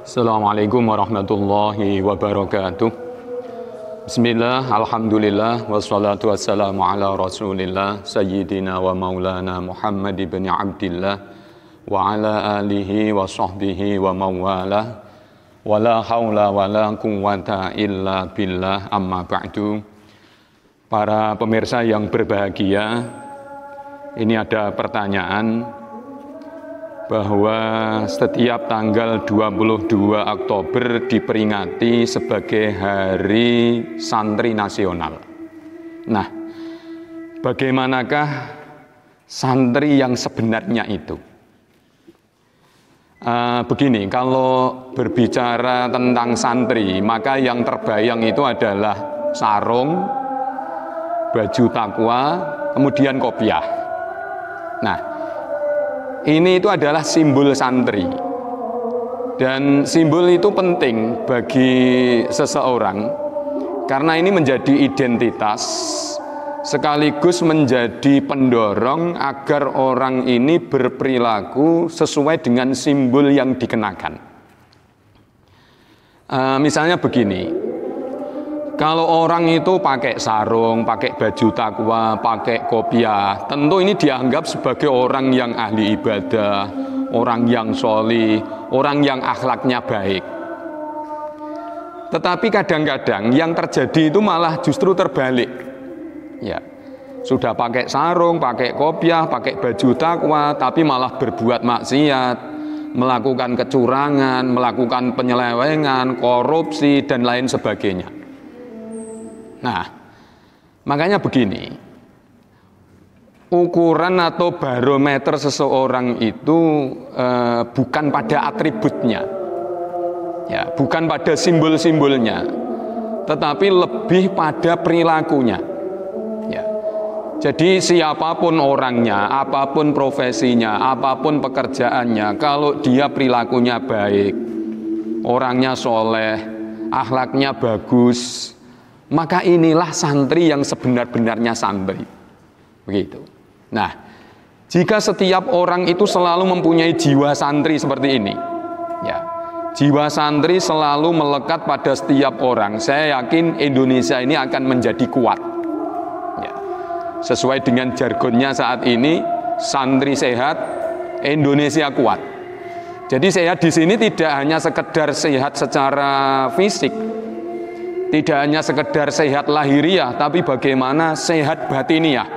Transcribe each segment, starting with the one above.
Assalamualaikum warahmatullahi wabarakatuh. Bismillah, alhamdulillah, wassalatu wassalamu ala rasulillah Sayyidina wa maulana Muhammad ibn Abdillah wa ala alihi wa sahbihi wa mawalah wa la hawla wa la quwwata illa billah, amma ba'du. Para pemirsa yang berbahagia, ini ada pertanyaan bahwa setiap tanggal 22 Oktober diperingati sebagai Hari Santri Nasional. Nah, bagaimanakah santri yang sebenarnya itu? Begini, kalau berbicara tentang santri, maka yang terbayang itu adalah sarung, baju takwa, kemudian kopiah. Nah, ini itu adalah simbol santri, dan simbol itu penting bagi seseorang karena ini menjadi identitas sekaligus menjadi pendorong agar orang ini berperilaku sesuai dengan simbol yang dikenakan. Misalnya begini, kalau orang itu pakai sarung, pakai baju takwa, pakai kopiah, tentu ini dianggap sebagai orang yang ahli ibadah, orang yang sholih, orang yang akhlaknya baik. Tetapi kadang-kadang yang terjadi itu malah justru terbalik. Ya, sudah pakai sarung, pakai kopiah, pakai baju takwa, tapi malah berbuat maksiat, melakukan kecurangan, melakukan penyelewengan, korupsi, dan lain sebagainya. Nah, makanya begini, ukuran atau barometer seseorang itu bukan pada atributnya, ya, bukan pada simbol-simbolnya, tetapi lebih pada perilakunya. Ya. Jadi siapapun orangnya, apapun profesinya, apapun pekerjaannya, kalau dia perilakunya baik, orangnya soleh, akhlaknya bagus, maka inilah santri yang sebenar-benarnya santri. Begitu. Nah, jika setiap orang itu selalu mempunyai jiwa santri seperti ini, ya, jiwa santri selalu melekat pada setiap orang, saya yakin Indonesia ini akan menjadi kuat. Ya. Sesuai dengan jargonnya saat ini, santri sehat, Indonesia kuat. Jadi sehat di sini tidak hanya sekedar sehat secara fisik, tidak hanya sekedar sehat lahiriah, tapi bagaimana sehat batiniah.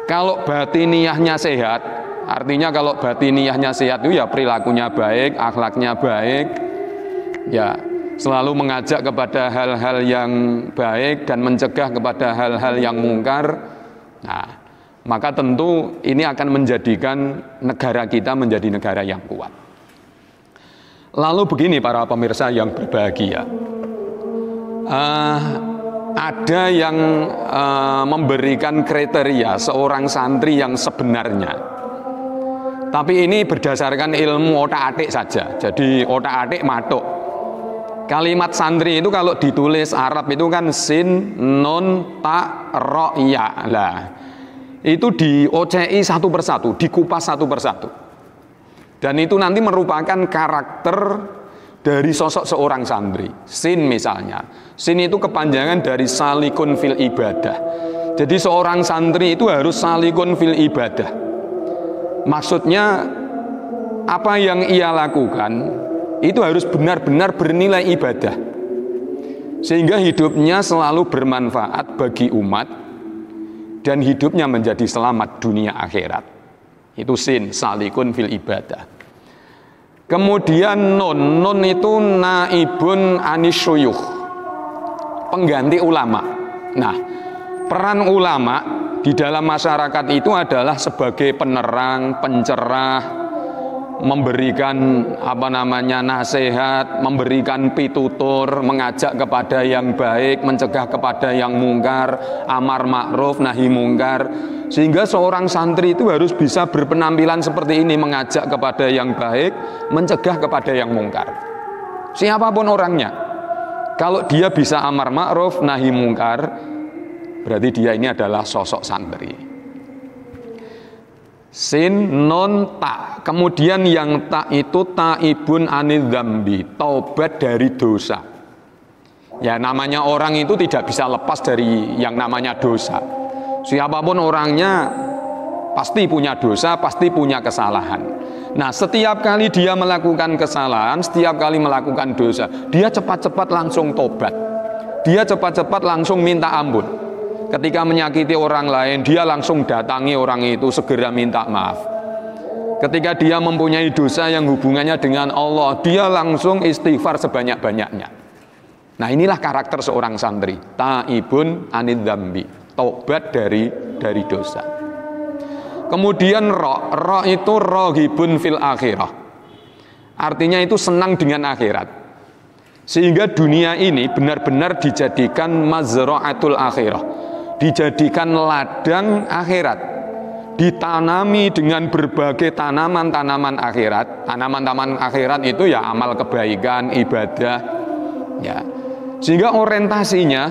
Kalau batiniahnya sehat, artinya kalau batiniahnya sehat itu ya perilakunya baik, akhlaknya baik, ya selalu mengajak kepada hal-hal yang baik dan mencegah kepada hal-hal yang mungkar. Nah, maka tentu ini akan menjadikan negara kita menjadi negara yang kuat. Lalu begini para pemirsa yang berbahagia, ada yang memberikan kriteria seorang santri yang sebenarnya, tapi ini berdasarkan ilmu otak-atik saja. Jadi otak-atik matuk. Kalimat santri itu kalau ditulis Arab itu kan sin, nun, ta, ro, ya. Lah, itu di OCI satu persatu, dikupas satu persatu. Dan itu nanti merupakan karakter dari sosok seorang santri. Sin misalnya, sin itu kepanjangan dari salikun fil ibadah. Jadi seorang santri itu harus salikun fil ibadah. Maksudnya apa yang ia lakukan itu harus benar-benar bernilai ibadah, sehingga hidupnya selalu bermanfaat bagi umat dan hidupnya menjadi selamat dunia akhirat. Itu sin, salikun fil ibadah. Kemudian nun itu naibun anisyuyuh, pengganti ulama. Nah, peran ulama di dalam masyarakat itu adalah sebagai penerang, pencerah, memberikan nasihat, memberikan pitutur, mengajak kepada yang baik, mencegah kepada yang mungkar, amar ma'ruf nahi mungkar. Sehingga seorang santri itu harus bisa berpenampilan seperti ini, mengajak kepada yang baik, mencegah kepada yang mungkar. Siapapun orangnya, kalau dia bisa amar ma'ruf nahi mungkar, berarti dia ini adalah sosok santri. Sin, nun, ta. Kemudian yang ta itu taibun anidzambi, taubat dari dosa. Ya, namanya orang itu tidak bisa lepas dari yang namanya dosa. Siapapun orangnya pasti punya dosa, pasti punya kesalahan. Nah, setiap kali dia melakukan kesalahan, setiap kali melakukan dosa, dia cepat-cepat langsung tobat. Dia cepat-cepat langsung minta ampun. Ketika menyakiti orang lain, dia langsung datangi orang itu, segera minta maaf. Ketika dia mempunyai dosa yang hubungannya dengan Allah, dia langsung istighfar sebanyak-banyaknya. Nah, inilah karakter seorang santri. Taibun anidzambi, taubat dari dosa. Kemudian ro itu rohibun fil akhirah. Artinya itu senang dengan akhirat. Sehingga dunia ini benar-benar dijadikan mazra'atul akhirah, dijadikan ladang akhirat, ditanami dengan berbagai tanaman-tanaman akhirat. Tanaman-tanaman akhirat itu ya amal kebaikan, ibadah, ya. Sehingga orientasinya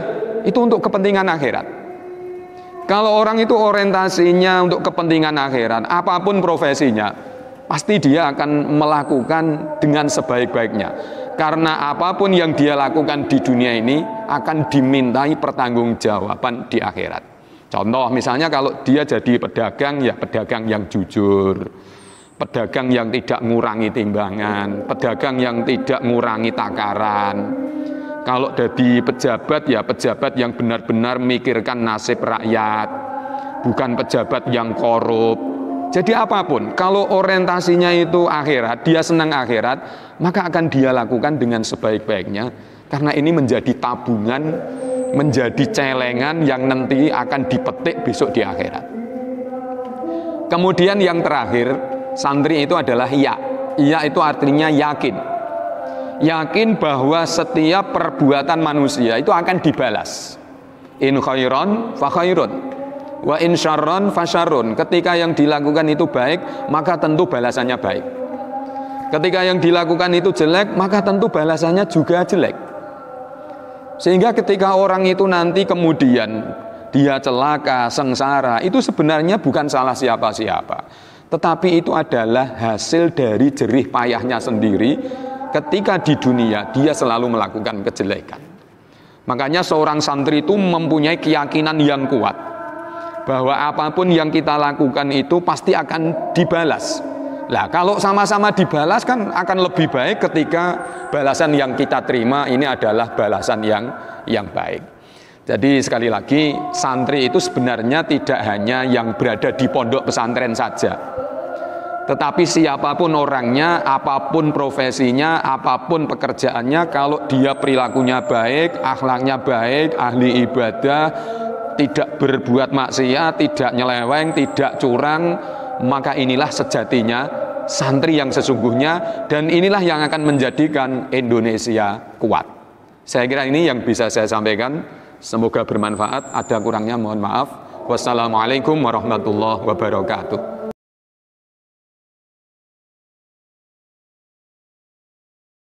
itu untuk kepentingan akhirat. Kalau orang itu orientasinya untuk kepentingan akhirat, apapun profesinya, pasti dia akan melakukan dengan sebaik-baiknya. Karena apapun yang dia lakukan di dunia ini akan dimintai pertanggungjawaban di akhirat. Contoh misalnya kalau dia jadi pedagang, ya pedagang yang jujur, pedagang yang tidak ngurangi timbangan, pedagang yang tidak ngurangi takaran. Kalau jadi pejabat, ya pejabat yang benar-benar memikirkan nasib rakyat, bukan pejabat yang korup. Jadi apapun, kalau orientasinya itu akhirat, dia senang akhirat, maka akan dia lakukan dengan sebaik-baiknya. Karena ini menjadi tabungan, menjadi celengan yang nanti akan dipetik besok di akhirat. Kemudian yang terakhir, santri itu adalah ya. Ya itu artinya yakin. Yakin bahwa setiap perbuatan manusia itu akan dibalas. In khairon fa khairun. Wa in syarron fasyarrun. Ketika yang dilakukan itu baik, maka tentu balasannya baik. Ketika yang dilakukan itu jelek, maka tentu balasannya juga jelek. Sehingga ketika orang itu nanti kemudian dia celaka, sengsara, itu sebenarnya bukan salah siapa-siapa, tetapi itu adalah hasil dari jerih payahnya sendiri. Ketika di dunia dia selalu melakukan kejelekan. Makanya seorang santri itu mempunyai keyakinan yang kuat bahwa apapun yang kita lakukan itu pasti akan dibalas. Nah, kalau sama-sama dibalas kan akan lebih baik ketika balasan yang kita terima ini adalah balasan yang baik. Jadi sekali lagi, santri itu sebenarnya tidak hanya yang berada di pondok pesantren saja, tetapi siapapun orangnya, apapun profesinya, apapun pekerjaannya, kalau dia perilakunya baik, akhlaknya baik, ahli ibadah, tidak berbuat maksiat, tidak nyeleweng, tidak curang, maka inilah sejatinya santri yang sesungguhnya, dan inilah yang akan menjadikan Indonesia kuat. Saya kira ini yang bisa saya sampaikan. Semoga bermanfaat. Ada kurangnya mohon maaf. Wassalamualaikum warahmatullahi wabarakatuh.